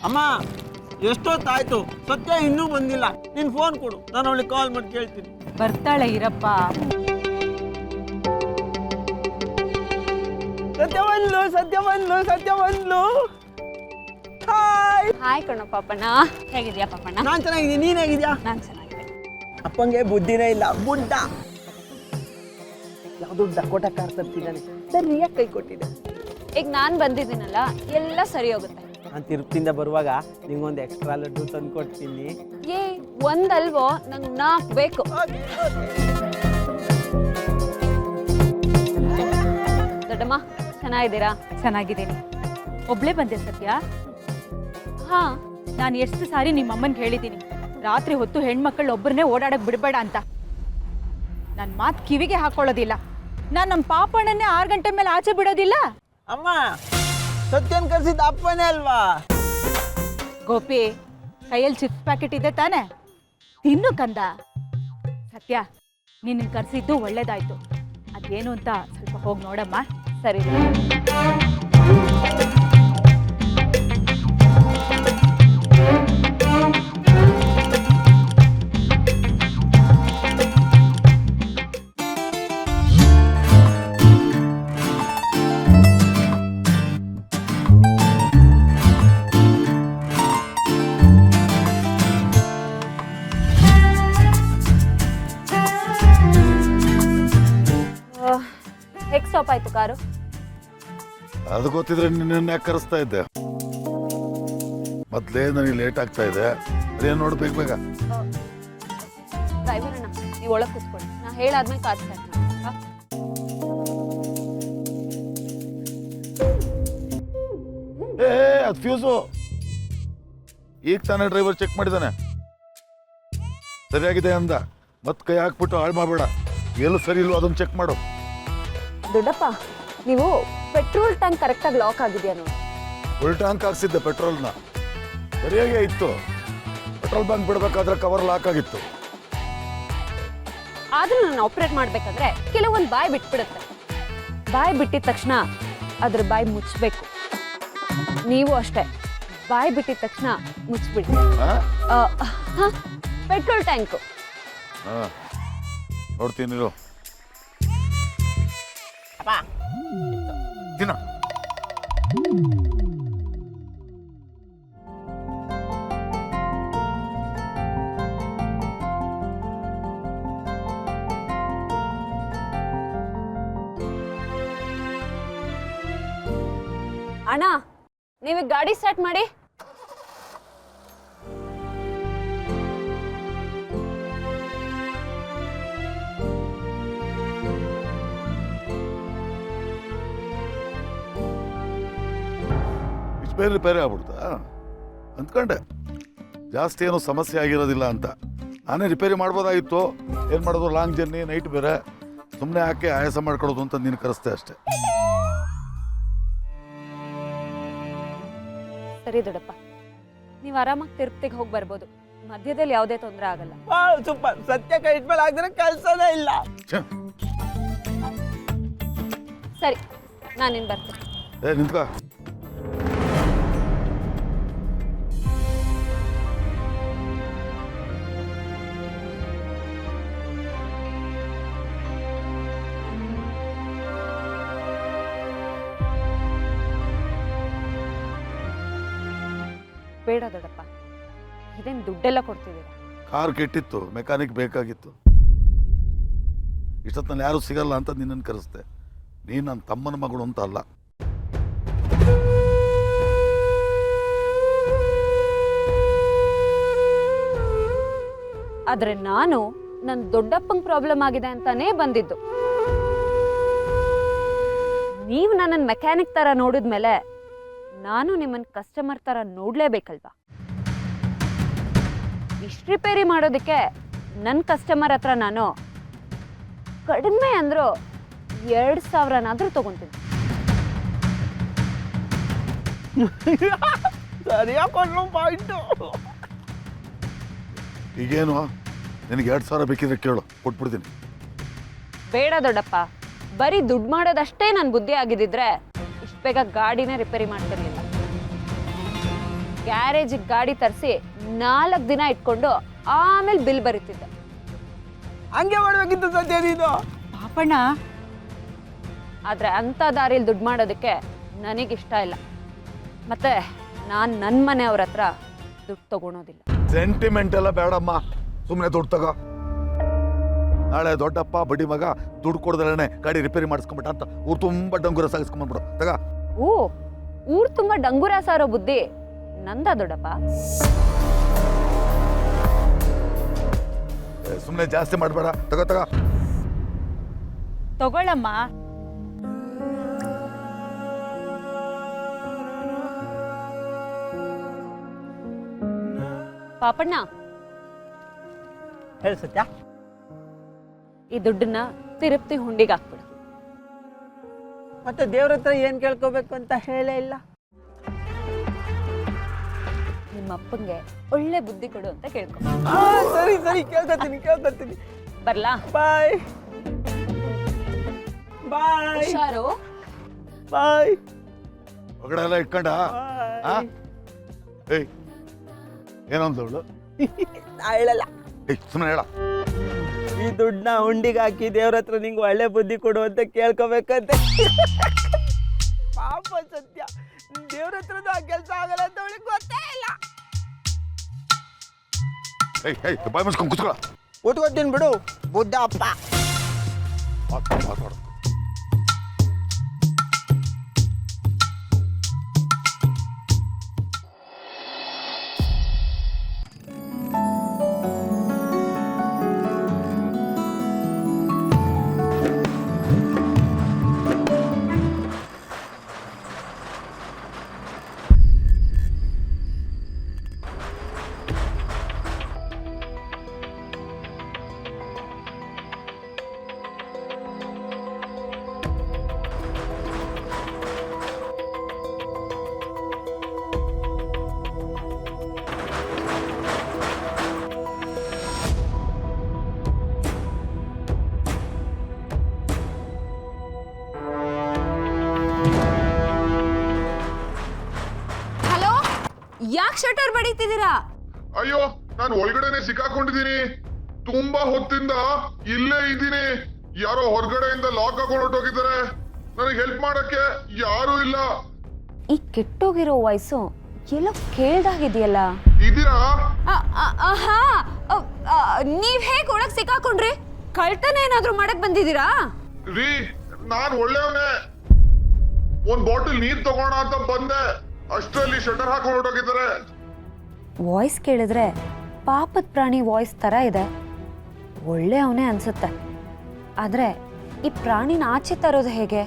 ಅಮ್ಮ ಎಷ್ಟೊತ್ತಾಯ್ತು, ಸತ್ಯ ಇನ್ನೂ ಬಂದಿಲ್ಲ. ನೀನು ಫೋನ್ ಕೊಡು, ನಾನು ಅವಳಿಗೆ ಕಾಲ್ ಮಾಡಿ ಕೇಳ್ತೀನಿ. ಬರ್ತಾಳೆ ಇರಪ್ಪ. ಸತ್ಯ ಬಂದ್ಲು. ಹಾಯ್ ಹಾಯ್ ಕಣೋ ಪಾಪಣ್ಣ. ಹೇಗಿದ್ಯಾ ಪಾಪಣ್ಣ? ನಾನು ಚೆನ್ನಾಗಿದ್ದೀನಿ, ನೀನು ಹೇಗಿದ್ಯಾ? ನಾನು ಚೆನ್ನಾಗಿದೆ. ಅಪ್ಪಂಗೆ ಬುದ್ಧಿನೇ ಇಲ್ಲ, ಬುಡ್ಡ. ಯಾವುದು ಡಕೋಟ ಕಾರ್ ತರ್ತಿದ್ದಾನೆ, ಸರಿಯಾಗಿ ಕೈ ಕೊಟ್ಟಿದ್ದೆ. ಈಗ ನಾನು ಬಂದಿದ್ದೀನಲ್ಲ, ಎಲ್ಲ ಸರಿ ಹೋಗುತ್ತೆ. ನಾನು ತಿರುಪತಿಯಿಂದ ಬರುವಾಗ ನಿಂಗೊಂದು ಎಕ್ಸ್ಟ್ರಾ ಲಡ್ಡು ತಂದು ಕೊಡ್ತೀನಿ. ಏ ಒಂದಲ್ವೋ, ನಂಗೆ 4 ಬೇಕು. ದೊಡ್ಡಮ್ಮ ಚೆನ್ನಾಗಿದ್ದೀರಾ? ಚೆನ್ನಾಗಿದ್ದೀನಿ. ಒಬ್ಳೇ ಬಂದೆ ಸತ್ಯ? ಹಾ, ನಾನು ಎಷ್ಟು ಸಾರಿ ನಿಮ್ಮ ಅಮ್ಮನ್ಗೆ ಹೇಳಿದ್ದೀನಿ, ರಾತ್ರಿ ಹೊತ್ತು ಹೆಣ್ಮಕ್ಳು ಒಬ್ಬರನ್ನೇ ಓಡಾಡಕ್ ಬಿಡಬೇಡ ಅಂತ. ನನ್ನ ಮಾತು ಕಿವಿಗೆ ಹಾಕೊಳ್ಳೋದಿಲ್ಲ. ನಾನು ನಮ್ಮ ಪಾಪಣ್ಣನ್ನೇ 6 ಗಂಟೆ ಮೇಲೆ ಆಚೆ ಬಿಡೋದಿಲ್ಲ. ಅಮ್ಮ, ಸತ್ಯನ್ ಕರ್ಸಿದ್ದ ಅಪ್ಪನೇ ಅಲ್ವಾ? ಗೋಪಿ, ಕೈಯಲ್ಲಿ ಚಿಪ್ಸ್ ಪ್ಯಾಕೆಟ್ ಇದೆ ತಾನೆ, ತಿನ್ನು ಕಂದ. ಸತ್ಯ, ನಿನ್ನ ಕರ್ಸಿದ್ದು ಒಳ್ಳೇದಾಯ್ತು. ಅದೇನು ಅಂತ ಸ್ವಲ್ಪ ಹೋಗಿ ನೋಡಮ್ಮ. ಸರಿ. ಹೇಗೆ ಸ್ಟಾಪ್ ಆಯ್ತು ಕಾರು? ಅದು ಗೊತ್ತಿದ್ರೆ ನಿನ್ನ ಯಾಕೆ ಕರೆಸ್ತಾ ಇದ್ದೆ? ಮೊದಲೇ ನನಗೆ ಲೇಟ್ ಆಗ್ತಾ ಇದೆ. ಅದೇನು ನೋಡ್ಬೇಕು ಬೇಗ. ಡ್ರೈವರ್ ಅಣ್ಣ, ನೀವು ಒಳಗೆ ಕೂತ್ಕೊಳ್ಳಿ, ನಾ ಹೇಳಾದ್ಮೇಲೆ ಕಾರ್ ಸ್ಟಾರ್ಟ್ ಮಾಡಿ. ಅದು ಫ್ಯೂಸು. ಈಗ ತಾನೇ ಡ್ರೈವರ್ ಚೆಕ್ ಮಾಡಿದಾನೆ, ಸರಿಯಾಗಿದೆ ಅಂದ. ಮತ್ತೆ ಕೈ ಹಾಕ್ಬಿಟ್ಟು ಹಾಳು ಮಾಡಬೇಡ. ಎಲ್ಲೂ ಸರಿ ಇಲ್ವೋ ಅದನ್ನು ಚೆಕ್ ಮಾಡು. ದೊಡ್ಡಪ್ಪ, ನೀವು ಪೆಟ್ರೋಲ್ ಟ್ಯಾಂಕ್ ಕರೆಕ್ಟಾಗಿ ಲಾಕ್ ಆಗಿದೆಯಾ ನೋಡಿ. ಫುಲ್ ಟ್ಯಾಂಕ್ ಹಾಕ್ಸಿದ್ದೆ ಪೆಟ್ರೋಲ್ನ, ಸರಿಯಾಗೇ ಇತ್ತು. ಪೆಟ್ರೋಲ್ ಬಂಕ್ ಬಿಡಬೇಕಾದ್ರೆ ಕವರ್ ಲಾಕ್ ಆಗಿತ್ತು. ಆದ್ರೂ ನಾನು ಆಪರೇಟ್ ಮಾಡ್ಬೇಕಾದ್ರೆ ಕೆಲವೊಂದು ಬಾಯಿ ಬಿಟ್ಬಿಡುತ್ತೆ. ಬಾಯಿ ಬಿಟ್ಟಿದ ತಕ್ಷಣ ಅದ್ರ ಬಾಯಿ ಮುಚ್ಚಬೇಕು. ನೀವು ಅಷ್ಟೇ, ಬಾಯಿ ಬಿಟ್ಟಿದ ತಕ್ಷಣ ಮುಚ್ಚಿಬಿಡಿ. Petrol tank. ನೋಡ್ತೀನಿ ದಿನ. ಅಣ್ಣ, ನೀವು ಗಾಡಿ ಸ್ಟಾರ್ಟ್ ಮಾಡಿ. ಬೇರೆ ರಿಪೇರಿ ಆಗ್ಬಿಡ್ತಾ ಅಂದ್ಕೊಂಡೆ. ಜಾಸ್ತಿ ಏನೋ ಸಮಸ್ಯೆ ಆಗಿರೋದಿಲ್ಲ ಅಂತ. ನಾನೇ ರಿಪೇರಿ ಮಾಡ್ಬೋದಾಗಿತ್ತು. ಏನು ಮಾಡೋದು, ಲಾಂಗ್ ಜರ್ನಿ, ನೈಟ್ ಬೇರೆ. ಸುಮ್ಮನೆ ಹಾಕಿ ಆಯಾಸ ಮಾಡ್ಕೊಡೋದು ಅಂತ ನೀನು ಕರೆಸ್ತೆ ಅಷ್ಟೇ. ಸರಿ ದೊಡ್ಡಪ್ಪ, ನೀವು ಆರಾಮಾಗಿ ತಿರುಪತಿಗೆ ಹೋಗಿ ಬರ್ಬೋದು. ಮಧ್ಯದಲ್ಲಿ ಯಾವುದೇ ತೊಂದರೆ ಆಗಲ್ಲ. ಸೂಪರ್. ಸತ್ಯ ಕೈ ಇಟ್ಮೇಲೆ ಆಗಿದ್ರೆ ಕಳ್ಸೋದೇ ಇಲ್ಲ. ಸರಿ, ನಾನಿನ್ ಬರ್ತೀನಿ. ನಿಂತ್ಕೋ. ಬೇಡ ದೊಡ್ಡಪ್ಪ, ಇದೇನು ದುಡ್ಡೆಲ್ಲ ಕೊಡ್ತಿದ್ದೀರಾ? ಕಾರ್ ಕೆಟ್ಟಿತ್ತು, ಮೆಕ್ಯಾನಿಕ್ ಬೇಕಾಗಿತ್ತು. ಇಷ್ಟೊತ್ತಿನಲ್ಲಿ ಯಾರು ಸಿಗಲ್ಲ ಅಂತ ನಿನ್ನನ್ನು ಕರೆಸ್ತೆ. ನೀನು ನನ್ನ ತಮ್ಮನ ಮಗಳು ಅಂತ ಅಲ್ಲ. ಆದ್ರೆ ನಾನು ನನ್ನ ದೊಡ್ಡಪ್ಪಂಗೆ ಪ್ರಾಬ್ಲಮ್ ಆಗಿದೆ ಅಂತಾನೇ ಬಂದಿದ್ದು. ನೀವು ನನ್ನನ್ನು ಮೆಕ್ಯಾನಿಕ್ ತರ ನೋಡಿದ್ಮೇಲೆ ನಾನು ನಿಮ್ಮನ್ನ ಕಸ್ಟಮರ್ ತರ ನೋಡ್ಲೇಬೇಕಲ್ವಾ? ಇಷ್ಟು ರಿಪೇರಿ ಮಾಡೋದಕ್ಕೆ ನನ್ನ ಕಸ್ಟಮರ್ ಹತ್ರ ನಾನು ಕಡಿಮೆ ಅಂದ್ರು 2,000ನಾದ್ರೂ ತಗೊಂತೀನಿ. ಸರಿಯಾಗಿ ಕೊಡ್ಲು ಪಾಯಿಂಟು. ಈಗೇನು ನಿನಗೆ 2,000 ಬೇಕಿದ್ರೆ ಕೇಳು, ಕೊಟ್ಬಿಡ್ತೀನಿ. ಬೇಡ ದೊಡ್ಡಪ್ಪ, ಬರೀ ದುಡ್ಡು ಮಾಡೋದಷ್ಟೇ ನನ್ನ ಬುದ್ಧಿ ಆಗಿದ್ದಿದ್ರೆ ಇಷ್ಟು ಬೇಗ ಗಾಡಿನೇ ರಿಪೇರಿ ಮಾಡ್ತಿರ್ಲಿಲ್ಲ. ಗ್ಯಾರೇಜಿಗೆ ಗಾಡಿ ತರಿಸಿ 4 ದಿನ ಇಟ್ಕೊಂಡು ಆಮೇಲೆ ಬಿಲ್ ಬರೀತಿದ್ದೆ. ಹಂಗೆ ಮಾಡ್ಬೇಕಿತ್ತು ಸತ್ಯ ನೀನು. ಪಾಪಣ್ಣ, ಆದ್ರೆ ಅಂಥ ದಾರಿಲಿ ದುಡ್ಡು ಮಾಡೋದಕ್ಕೆ ನನಗಿಷ್ಟ ಇಲ್ಲ. ಮತ್ತೆ ನಾನು ನನ್ನ ಮನೆಯವ್ರ ಹತ್ರ ದುಡ್ಡು ತಗೊಳೋದಿಲ್ಲ. ಸೆಂಟಿಮೆಂಟ್ ಎಲ್ಲ ಬೇಡಮ್ಮ, ಸುಮ್ಮನೆ ದುಡ್ಡು ತಗೋ. ನಾಳೆ ದೊಡ್ಡಪ್ಪ ಬಡ್ಡಿ ಮಗ ದುಡ್ಡು ಕೊಡ್ದಲೇ ಗಾಡಿ ರಿಪೇರಿ ಮಾಡಿಸ್ಕೊಂಬಿಟ್ಟ ಅಂತ ಊರು ತುಂಬ ಡಂಗುರ ಸಾಗಿಸ್ಕೊಂಡ್ಬಿಡು ತಗ. ಊರ್ ತುಂಬಾ ಡಂಗುರ ಸಾರೋ ಬುದ್ಧಿ ನಂದ ದೊಡ್ಡಪ್ಪ. ಸುಮ್ಮನೆ ಜಾಸ್ತಿ ಮಾಡಬೇಡ, ತಗೋ ತಗೋ. ತಗೊಳ್ಳಮ್ಮ. ಪಾಪಣ್ಣ, ಹೇಳಿ ಸತ್ಯ. ಈ ದುಡ್ಡನ್ನ ತಿರುಪ್ತಿ ಹುಂಡಿಗೆ ಹಾಕ್ಬಿಡು. ಮತ್ತೆ ದೇವ್ರ ಹತ್ರ ಏನ್ ಕೇಳ್ಕೋಬೇಕು ಅಂತ ಹೇಳೇ ಇಲ್ಲ. ನಿಮ್ಮ ಅಪ್ಪಂಗೆ ಒಳ್ಳೆ ಬುದ್ಧಿ ಕೊಡು ಅಂತ ಕೇಳ್ಕೊ. ಸರಿ ಸರಿ, ಕೇಳ್ಕೊತೀನಿ. ಬರ್ಲಾ? ಬಾಯ್ ಬಾಯ್ ಹುಷಾರು. ಬಾಯ್. ಹೊಗಡೆ ಎಲ್ಲ ಇಟ್ಕೊಂಡ ಏಯ್ ಏನಂದವಳು? ನಾ ಹೇಳಲ್ಲ. ಏಯ್ ಸುಮ್ಮನೆ ಹೇಳ. ಈ ದುಡ್ಡನ್ನ ಹುಂಡಿಗೆ ಹಾಕಿ ದೇವ್ರ ಹತ್ರ ನಿಂಗೆ ಒಳ್ಳೆ ಬುದ್ಧಿ ಕೊಡು ಅಂತ ಕೇಳ್ಕೊಬೇಕಂತೆ. ಪಾಪ ಸತ್ಯ, ದೇವ್ರ ಹತ್ರದ್ದು ಆ ಕೆಲಸ ಆಗಲ್ಲ ಅಂತ ಅವಳಿಗೆ ಗೊತ್ತೇ ಇಲ್ಲ. ಏಯ್ ಬಾಯ್ ಮುಚ್ಕೊಂಡು ಕುತ್ಕೊಳ್ಳ. ಉಟ್ಕೊತೀನಿ ಬಿಡು ಬುದ್ಧ ಅಪ್ಪ. ಮಾತಾಡು. ಹಲೋ, ಯಾಕೆ ಶಟರ್ ಬಡಿತಿದ್ದೀರಾ? ಅಯ್ಯೋ, ನಾನು ಒಳಗಡೆನೆ ಸಿಕ್ಕಾಕೊಂಡಿದ್ದೀನಿ. ತುಂಬಾ ಹೊತ್ತಿಂದ ಇಲ್ಲೇ ಇದ್ದೀನಿ. ಯಾರೋ ಹೊರಗಡೆಯಿಂದ ಲಾಕ್ ಹಾಕೊಂಡು ಹೊರಟೋಗಿದ್ದಾರೆ. ನನಗೆ ಹೆಲ್ಪ್ ಮಾಡಕ್ಕೆ ಯಾರು ಇಲ್ಲ. ಈ ಕೆಟ್ಟೋಗಿರೋ ವಾಯ್ಸು ಎಲ್ಲೋ ಕೇಳ್ದಾಗಿದೆಯಲ್ಲ. ಇದೀರಾ? ನೀವ್ ಹೇಗೆ ಒಳಗ್ ಸಿಕ್ಕಾಕೊಂಡ್ರಿ? ಕಳ್ತನ ಏನಾದ್ರೂ ಮಾಡಕ್ ಬಂದಿದ್ದೀರಾ? ರೀ, ನಾನ್ ಒಳ್ಳೆಯವನೇ. ಒಂದ್ ಬಾಟಲ್ ನೀರ್ ತಗೋಣ ಅಂತ ಬಂದೆ. ಅಷ್ಟರಲ್ಲಿ ಶಟರ್ ಹಾಕೊಂಡು ಹೊರಟೋಗಿದ್ದಾರೆ. ವಾಯ್ಸ್ ಕೇಳಿದ್ರೆ ಪಾಪದ ಪ್ರಾಣಿ ವಾಯ್ಸ್ ತರ ಇದೆ. ಒಳ್ಳೆ ಅವನೇ ಅನ್ಸುತ್ತೆ. ಆದ್ರೆ ಈ ಪ್ರಾಣಿನ ಆಚೆ ತರೋದು ಹೇಗೆ?